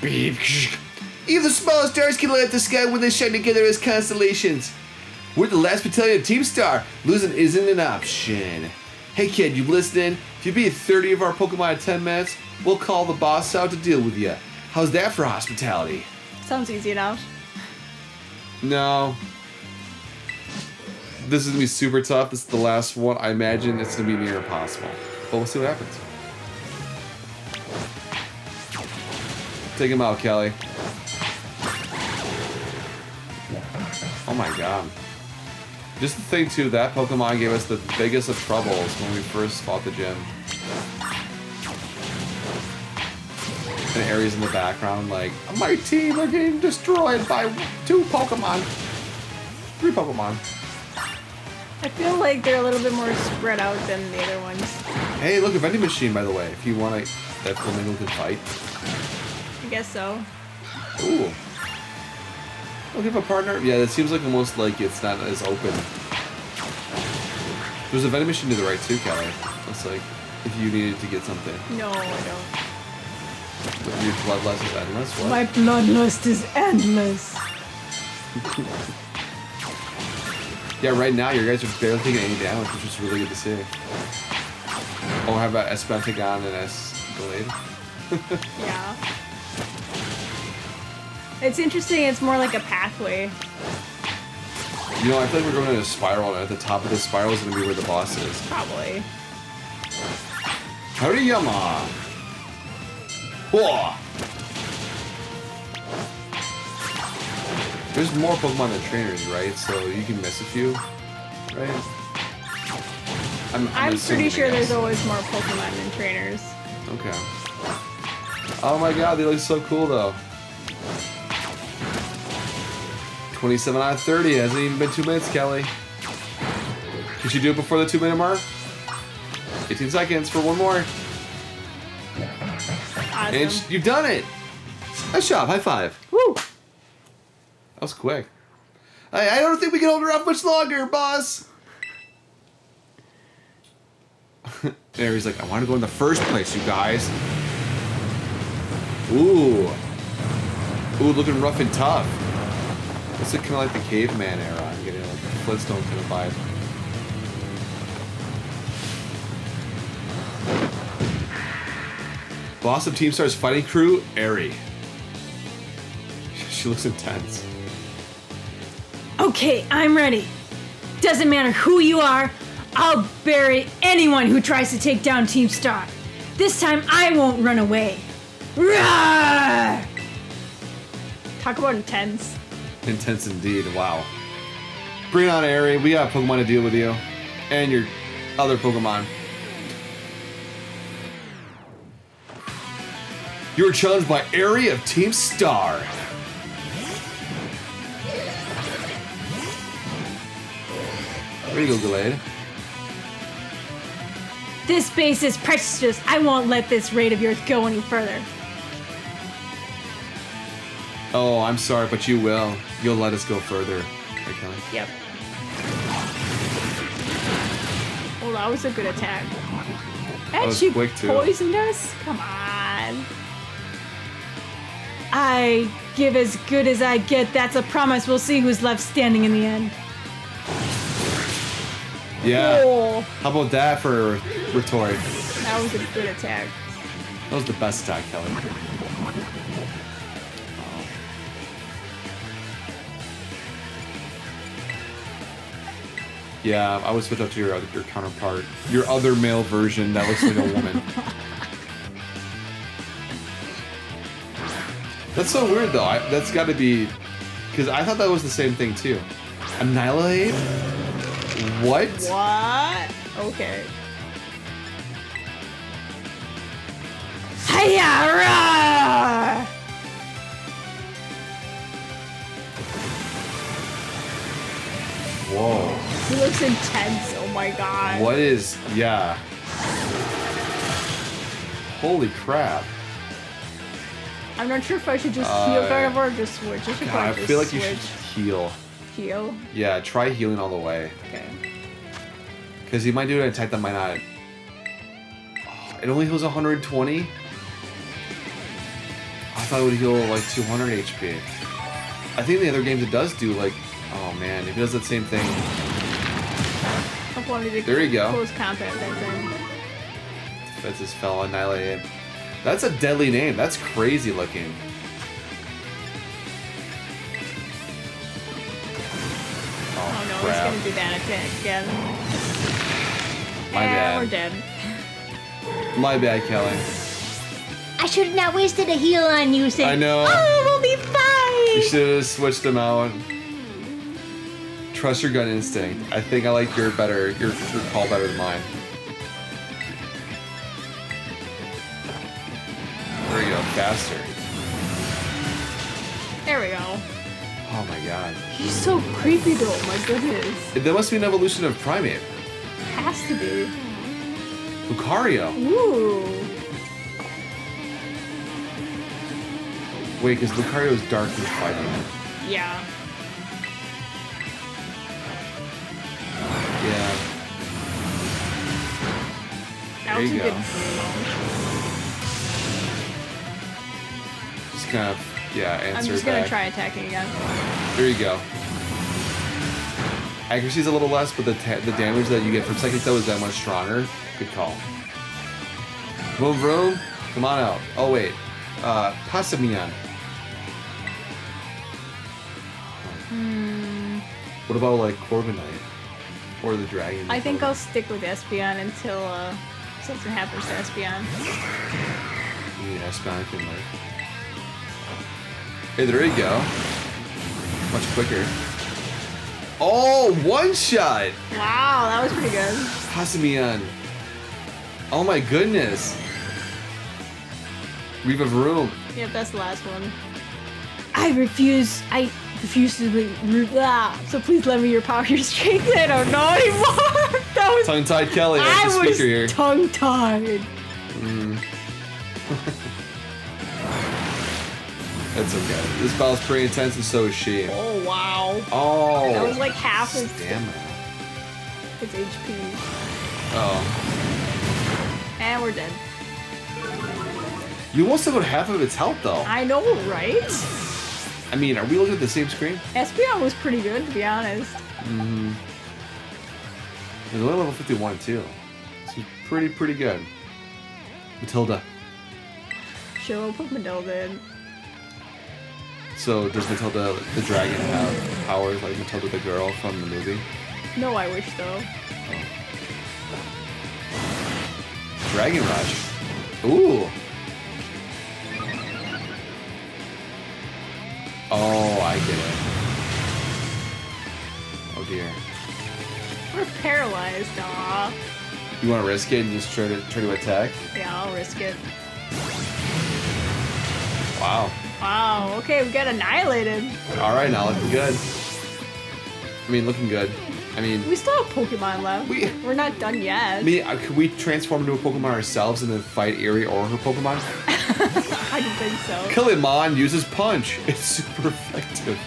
Even the smallest stars can light up the sky when they shine together as constellations. We're the last battalion of Team Star. Losing isn't an option. Hey kid, you listening? If you beat 30 of our Pokemon in 10 minutes, we'll call the boss out to deal with you. How's that for hospitality? Sounds easy enough. No. This is gonna be super tough. This is the last one. I imagine it's gonna be near impossible. But we'll see what happens. Take him out, Kelly. Oh my god. Just the thing too, that Pokemon gave us the biggest of troubles when we first fought the gym. And Eri's in the background like, my team are getting destroyed by 2 Pokemon. 3 Pokemon. I feel like they're a little bit more spread out than the other ones. Hey, look, a vending machine, by the way. If you want to, that Flamingo can fight. I guess so. Ooh. Looking for a partner? Yeah, that seems like almost like it's not as open. There's a vending machine to the right too, Kelly. Looks like if you needed to get something. No, I don't. Your bloodlust is endless? What? My bloodlust is endless. Yeah, right now you guys are barely taking any damage, which is really good to see. Oh, how about Espantagon and Escalade? Yeah. It's interesting, it's more like a pathway. You know, I feel like we're going in a spiral, and at the top of the spiral is going to be where the boss is. Probably. Hariyama! Whoa! There's more Pokemon than trainers, right? So you can miss a few, right? I'm pretty assuming, sure I guess. there's always more Pokemon than trainers. Okay. Oh my god, they look so cool though. 27 out of 30. It hasn't even been 2 minutes, Kelly. Can you do it before the 2-minute mark? 18 seconds for one more. Awesome. And you've done it! Nice job, high five. Woo! That was quick. I don't think we can hold her off much longer, boss! Aries like, I want to go in the first place, you guys. Ooh. Ooh, looking rough and tough. Looks like kind of like the caveman era. I'm getting like a Flintstone kind of vibe. Boss of Team Star's fighting crew, ERI. She looks intense. Okay, I'm ready. Doesn't matter who you are, I'll bury anyone who tries to take down Team Star. This time I won't run away. Roar! Talk about intense. Intense indeed, wow. Bring it on, ERI. We got Pokemon to deal with you. And your other Pokemon. You were challenged by ERI of Team Star. There you go, Gallade. This base is precious. I won't let this raid of yours go any further. Oh, I'm sorry, but you will. You'll let us go further. Right, Kelly? Yep. Well, that was a good attack. And was she quick, too. poisoned us? Come on. I give as good as I get. That's a promise. We'll see who's left standing in the end. Yeah. Oh, How about that for Rhetoric? that was a good attack. That was the best attack, Kelly. Yeah, I would switch up to your counterpart. Your other male version that looks like a woman. That's so weird, though. That's got to be... Because I thought that was the same thing, too. Annihilate? What? What? Okay. Hiya! Whoa. He looks intense. Oh my god. What is... Yeah. Holy crap. I'm not sure if I should just heal Gardevoir or just switch. I should God, I probably feel just like you switch. should heal. Heal? Yeah, try healing all the way. Okay. Because he might do an attack that might not... Oh, it only heals 120? I thought thought it would heal like 200 HP. I think the other games it does do like, oh man, if it does that same thing. There you go. Close combat that time. That just fell annihilated. That's a deadly name. That's crazy looking. Oh no, crap. he's gonna do that attack again. My and bad. we're dead. My bad, Kelly. I should have not wasted a heal on you, saying, I know. Oh, we'll be You fine. should have switched them out. Trust your gut instinct. I think I like your call better than mine. There you go, faster. There we go. Oh my god. He's so creepy though, my goodness. That must be an evolution of Primate. Has to be. Lucario. Ooh. Wait, because Lucario is dark and fighting. Yeah. Yeah. That There was you a go. good Just kind of, yeah, answer I'm just back. gonna try attacking again. There you go. Accuracy's a little less, but the damage that you get from second though is that much stronger. Good call. Vroom vroom. Come on out. Oh wait. Passamian. What about like Corviknight? Or the dragon? I think I'll stick with Espeon until something happens to Espeon. You need Espeon can like. Hey, there you go. Much quicker. Oh, one shot! Wow, that was pretty good. Passamian. Oh my goodness. Riva Vroom. Yep, that's the last one. I refuse to be So please lend me your power, your strength. I don't know anymore. That was. Tongue-tied Kelly as the I was speaker here. tongue-tied. That's okay. This battle's pretty intense and so is she. Oh wow. Oh. That was like half his Stamina. HP. Oh. And we're dead. You almost took out half of its health though. I know, right? I mean, are we looking at the same screen? Espeon was pretty good, to be honest. It's only level 51 too. So pretty good. Matilda. Show put Matilda in. So does Matilda the dragon have powers like Matilda the girl from the movie? No, I wish though. Dragon Rush. Ooh. Oh, I get it. Oh dear. We're paralyzed, aw. You want to risk it and just try to attack? Yeah, I'll risk it. Wow. Wow, okay, we got annihilated. All right, now looking good. I mean, looking good. I mean, We still have Pokemon left. We're not done yet. could we transform into a Pokemon ourselves and then fight ERI or her Pokemon? I don't think so. Killimon uses Punch. It's super effective.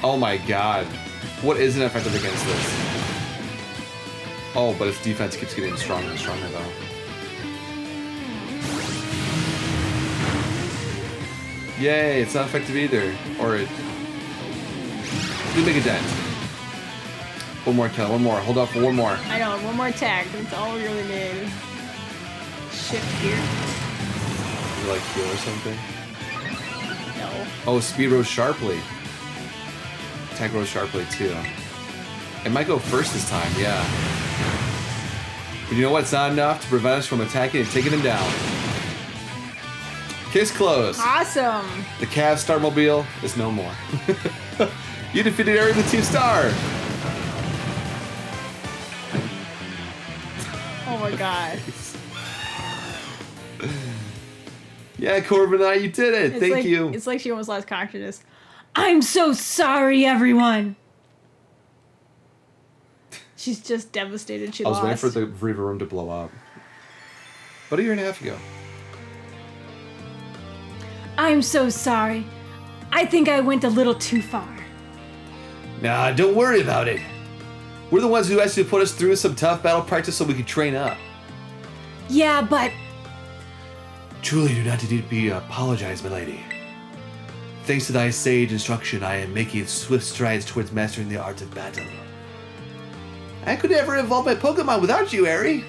Oh my god. What isn't effective against this? Oh, but its defense keeps getting stronger and stronger though. Yay, it's not effective either. Or it did make a dent. One more kill, one more. Hold up for one more. I know, one more attack. That's all we really need. Shift gear. You like heal or something? No. Oh, speed rose sharply. Attack rose sharply too. It might go first this time, yeah. But you know what? It's not enough to prevent us from attacking and taking him down. Case closed. Awesome. The Cavs Starmobile is no more. You defeated Eri the Team Star. Oh my god. Yeah, Corviknight, you did it. It's Thank like, you. It's like she almost lost consciousness. I'm so sorry, everyone. She's just devastated she I was lost. waiting for the Riva room to blow up. About a year and a half ago. I'm so sorry. I think I went a little too far. Nah, don't worry about it. We're the ones who actually put us through some tough battle practice so we could train up. Yeah, but Truly do not need to be apologized, my lady. Thanks to thy sage instruction, I am making swift strides towards mastering the art of battle. I could never evolve my Pokemon without you, ERI.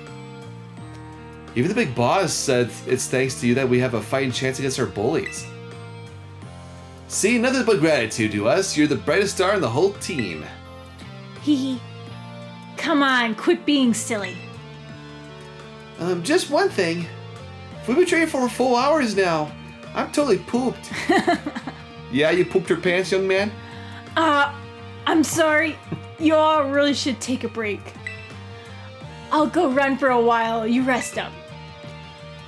Even the big boss said it's thanks to you that we have a fighting chance against our bullies. See, nothing but gratitude to us. You're the brightest star in the whole team. Hee hee. Come on, quit being silly. Just one thing. We've been training for 4 hours now. I'm totally pooped. Yeah, you pooped your pants, young man? I'm sorry. You all really should take a break. I'll go run for a while. You rest up.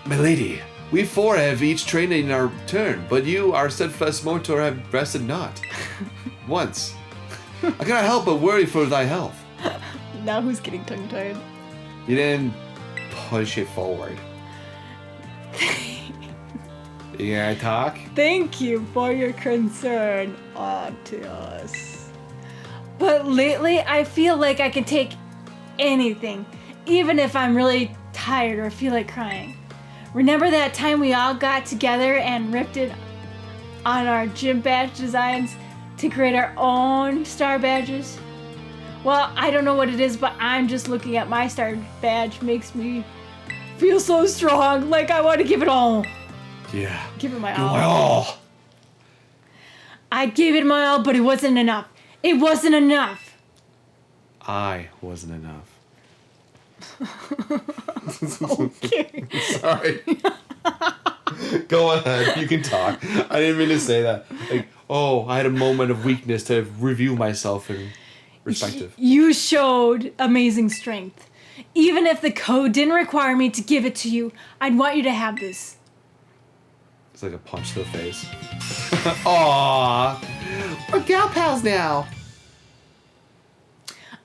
My lady, we 4 have each trained in our turn, but you, our steadfast motor, have rested not. Once. I cannot help but worry for thy health. Now who's getting tongue-tied? You didn't push it forward. You gonna talk? Thank you for your concern, Arceus. But lately, I feel like I can take anything, even if I'm really tired or feel like crying. Remember that time we all got together and ripped it on our gym badge designs to create our own star badges? Well, I don't know what it is, but I'm just looking at my star badge makes me feel so strong, like I want to give it all. Yeah. Give it my Give all. my all. I gave it my all, but it wasn't enough. It wasn't enough. I wasn't enough. Okay. Sorry. Go ahead. You can talk. I didn't mean to say that. Like, oh, I had a moment of weakness to review myself and perspective. You showed amazing strength. Even if the code didn't require me to give it to you, I'd want you to have this. It's like a punch to the face. Aww. We're gal pals now.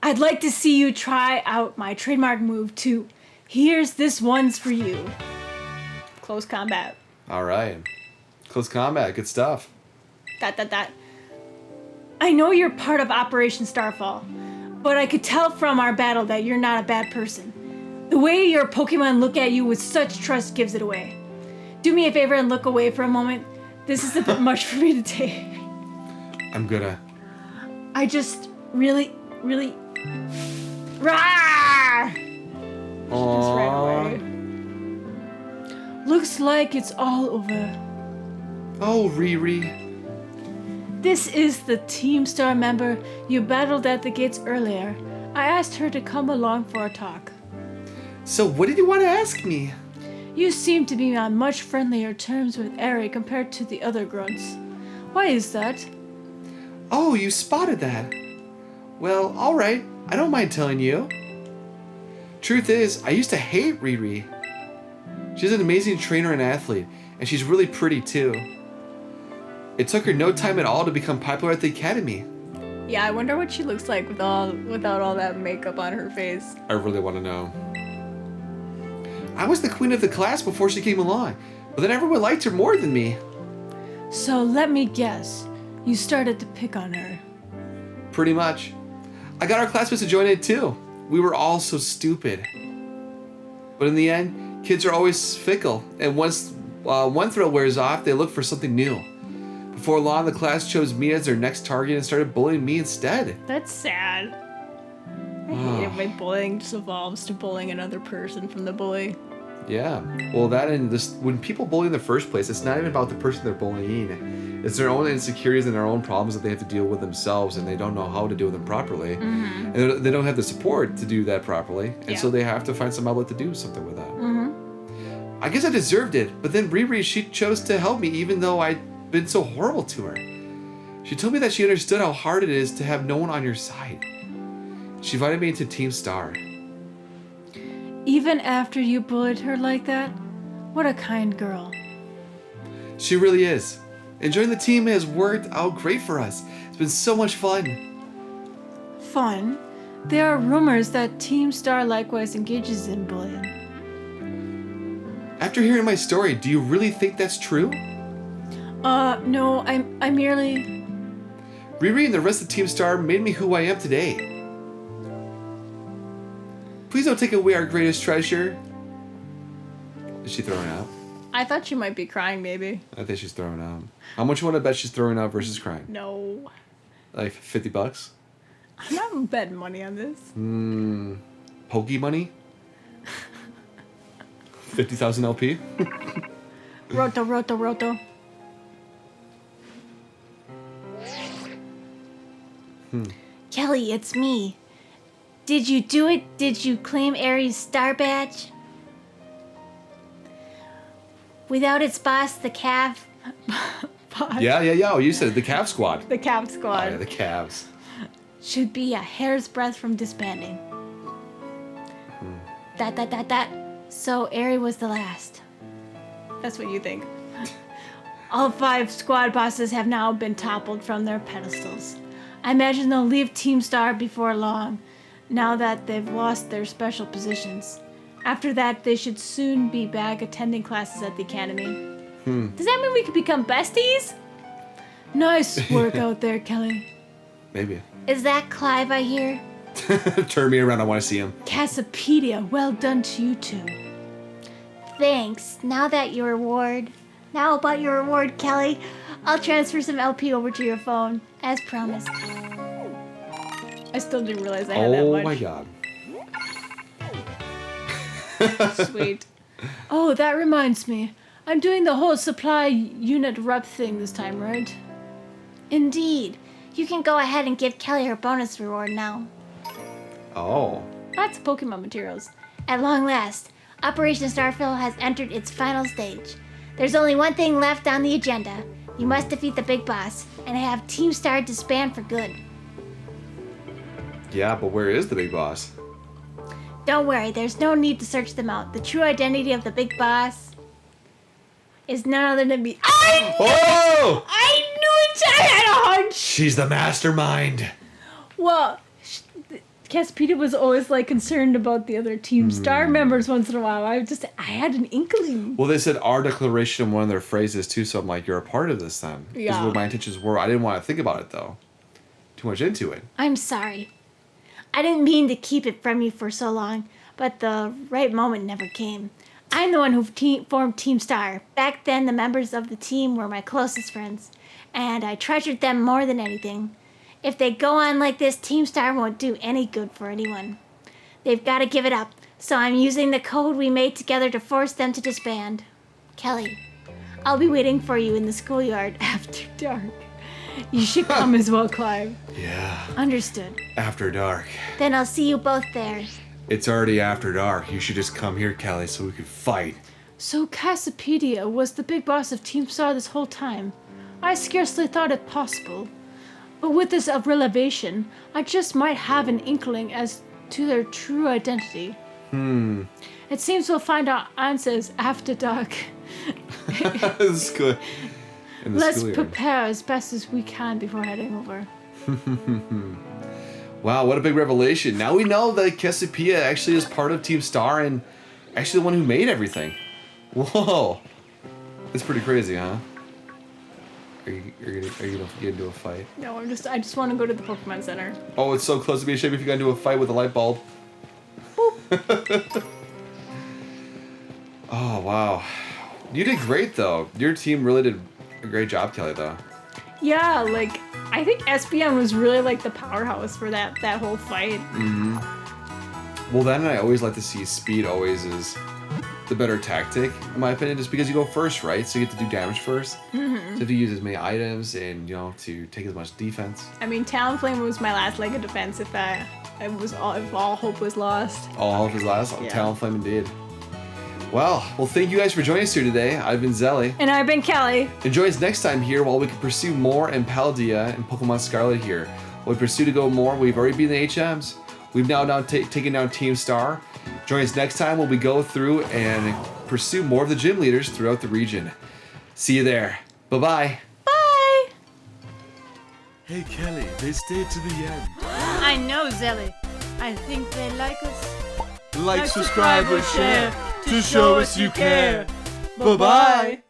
I'd like to see you try out my trademark move too. Here's this one's for you. Close combat. All right. Close combat. Good stuff. ... I know you're part of Operation Starfall, but I could tell from our battle that you're not a bad person. The way your Pokemon look at you with such trust gives it away. Do me a favor and look away for a moment. This is a bit much for me to take. I'm gonna. I just really... Rawr! Just ran away. Looks like it's all over. Oh, Riri. This is the Team Star member you battled at the gates earlier. I asked her to come along for a talk. So what did you want to ask me? You seem to be on much friendlier terms with ERI compared to the other grunts. Why is that? Oh, you spotted that. Well, alright. I don't mind telling you. Truth is, I used to hate Riri. She's an amazing trainer and athlete, and she's really pretty too. It took her no time at all to become popular at the academy. Yeah, I wonder what she looks like without all that makeup on her face. I really want to know. I was the queen of the class before she came along, but then everyone liked her more than me. So let me guess, you started to pick on her. Pretty much. I got our classmates to join it too. We were all so stupid. But in the end, kids are always fickle, and once one thrill wears off, they look for something new. Before long, the class chose me as their next target and started bullying me instead. That's sad. I hate it when bullying just evolves to bullying another person from the bully. Yeah. Well, that and this, when people bully in the first place, it's not even about the person they're bullying. It's their own insecurities and their own problems that they have to deal with themselves, and they don't know how to deal with them properly. And they don't have the support to do that properly, and so they have to find some outlet to do something with that. I guess I deserved it, but then Riri, she chose to help me even though I'd been so horrible to her. She told me that she understood how hard it is to have no one on your side. She invited me into Team Star. Even after you bullied her like that? What a kind girl. She really is. And joining the team has worked out great for us. It's been so much fun. Fun? There are rumors that Team Star likewise engages in bullying. After hearing my story, do you really think that's true? No, I merely... Riri and the rest of Team Star made me who I am today. Please don't take away our greatest treasure. Is she throwing up? I thought she might be crying, maybe. I think she's throwing up. How much you want to bet she's throwing up versus crying? No. Like $50? I'm not betting money on this. Pokey money? 50,000 LP? Roto. Kelly, it's me. Did you do it? Did you claim ERI's star badge? Without its boss, the calf. Yeah. Oh, you said it. The Cav Squad. The Cap Oh, Squad yeah, the Cavs. Should be a hair's breadth from disbanding. That. So ERI was the last. That's what you think. All 5 squad bosses have now been toppled from their pedestals. I imagine they'll leave Team Star before long, now that they've lost their special positions. After that, they should soon be back attending classes at the academy. Does that mean we could become besties? Nice work out there, Kelly. Maybe. Is that Clive I hear? Turn me around. I want to see him. Cassiopeia, well done to you two. Thanks. Now about your reward, Kelly. I'll transfer some LP over to your phone, as promised. I still didn't realize I had that much. Oh my god. Sweet. Oh, that reminds me. I'm doing the whole supply unit rep thing this time, right? Indeed. You can go ahead and give Kelly her bonus reward now. Oh. Lots of Pokemon materials. At long last, Operation Starfill has entered its final stage. There's only one thing left on the agenda. You must defeat the big boss and have Team Star disband for good. Yeah, but where is the big boss? Don't worry, there's no need to search them out. The true identity of the big boss is none other than me. Oh! I knew it! I had a hunch! She's the mastermind. Well, Cassiopeia was always like concerned about the other Team Star members once in a while. I had an inkling. Well, they said our declaration in one of their phrases too, so I'm like, you're a part of this then. This is Yeah. what my intentions were. I didn't want to think about it though. Too much into it. I'm sorry. I didn't mean to keep it from you for so long, but the right moment never came. I'm the one who formed Team Star. Back then, the members of the team were my closest friends, and I treasured them more than anything. If they go on like this, Team Star won't do any good for anyone. They've got to give it up, so I'm using the code we made together to force them to disband. Kelly, I'll be waiting for you in the schoolyard after dark. You should come as well, Clive. Yeah. Understood. After dark. Then I'll see you both there. It's already after dark. You should just come here, Kelly, so we could fight. So Cassiopeia was the big boss of Team Star this whole time. I scarcely thought it possible. But with this revelation, I just might have an inkling as to their true identity. It seems we'll find our answers after dark. This is good. In the Let's schoolyard. prepare as best as we can before heading over. Wow, what a big revelation. Now we know that Cassiopeia actually is part of Team Star and actually the one who made everything. Whoa. That's pretty crazy, huh? Are you gonna get into a fight? No, I just want to go to the Pokemon Center. Oh, it's so close to being a shame if you got into a fight with a light bulb. Oh, wow. You did great, though. Your team really did a great job, Kelly, though. Yeah, like, I think SPM was really like the powerhouse for that whole fight. Well, then I always like to see speed always is the better tactic, in my opinion, just because you go first, right? So you get to do damage first. So you have to use as many items and, you know, to take as much defense. I mean, Talonflame was my last leg of defense if all hope was lost. All of his last Yeah. Talonflame indeed. Well, thank you guys for joining us here today. I've been Zelly. And I've been Kelly. And join us next time here while we can pursue more in Paldea and Pokemon Scarlet here. While we pursue to go more, we've already been the HMs. We've now taken down Team Star. Join us next time while we go through and pursue more of the gym leaders throughout the region. See you there. Bye-bye. Bye! Hey Kelly, they stayed to the end. I know, Zelly. I think they like us. Like, subscribe, or share to show us you care. Bye-bye.